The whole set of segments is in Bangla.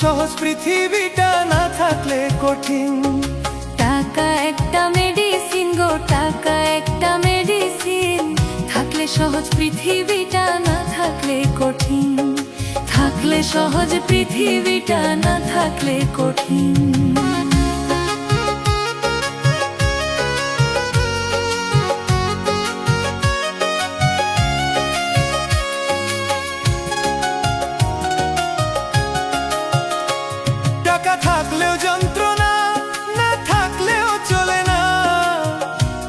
সহজ পৃথিবীটা, না থাকলে কঠিন। টাকা একটা মেডিসিন গো, টাকা একটা মেডিসিন। থাকলে সহজ পৃথিবীটা, না থাকলে কঠিন। থাকলে সহজ পৃথিবীটা, না থাকলে কঠিন। টাকা থাকলেও যন্ত্রণা, না থাকলেও চলে না।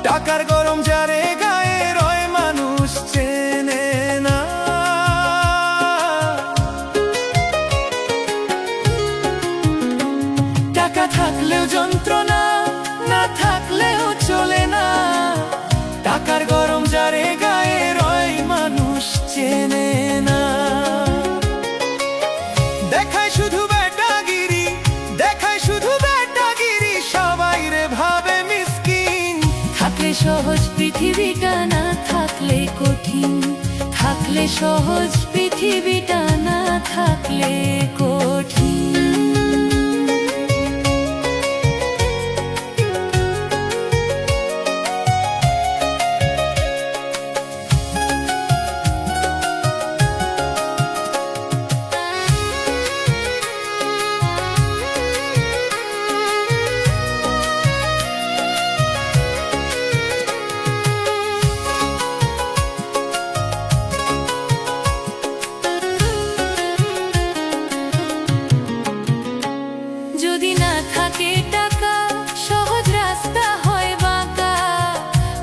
টাকার গরম যারে গায়ে রয়, মানুষ চেনে না। টাকা থাকলেও যন্ত্রণা, না থাকলেও চলে না। টাকার গরম যারে গায়ে রয়, মানুষ চেনে না। দেখায় শুধু বেটাগিরি, দেখায় শুধু বেটাগিরি, সবাই রে ভাবে মিসকিন। থাকলে সহজ পৃথিবীটা, না থাকলে কঠিন। থাকলে সহজ পৃথিবীটা, না থাকলে কঠিন। যদি না থাকে টাকা, সহজ রাস্তা হয় বাঁকা।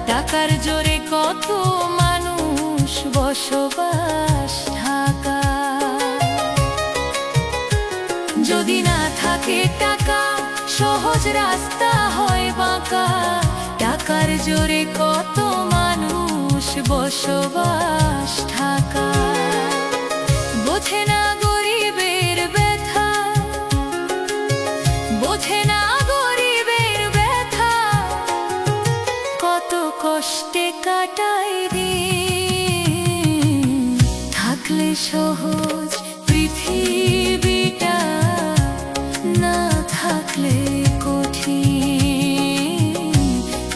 টাকার জোরে কত মানুষ বসবাস ঢাকা। যদি না থাকে টাকা, সহজ রাস্তা হয় বাঁকা। টাকার জোরে কত মানুষ বসবাস ঢাকা। বোঝে না গরিবের ব্যথা, বোঝে না গরিবের ব্যথা। কত কষ্টে কাটায় দিন। থাকলে সহজ পৃথিবীটা, না থাকলে কঠিন।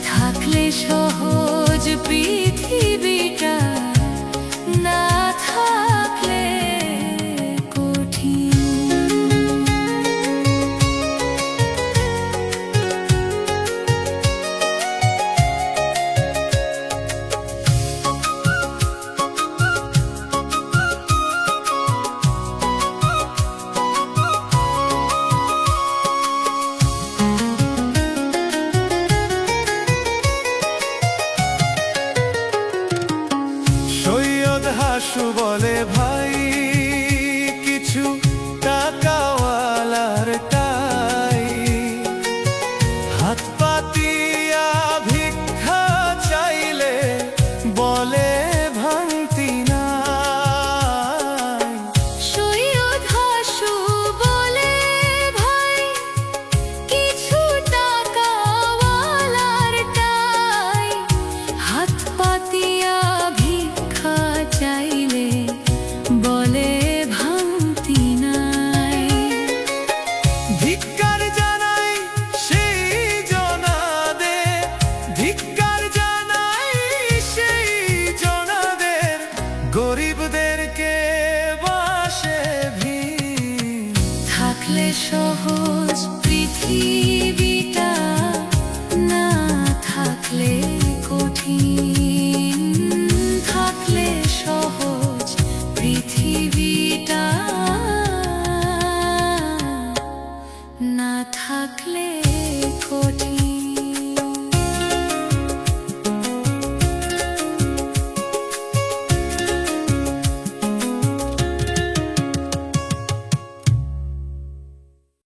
থাকলে সহজ পৃথিবীটা, না থাকলে কঠিন। সৈয়দ হাসু বলে, ভাই কিছু টাকাওয়ালার টাই। হাত পাতিয়া ভিক্ষা চাইলে বলে ভাঙতি নাই। সৈয়দ হাসু বলে, ভাই কিছু টাকাওয়ালার টাই। হাত পাতিয়া ভিক্ষা চাইলে বলে ভাঙতি নাই। ধিক্কার জানাই সেই জনাদের, ধিক্কার জানাই সেই জনাদের, গরিবদেরকে বাসে ভিড়। থাকলে সহজ পৃথিবীটা, না থাকলে কঠিন। থাকলে সহজ পৃথিবী।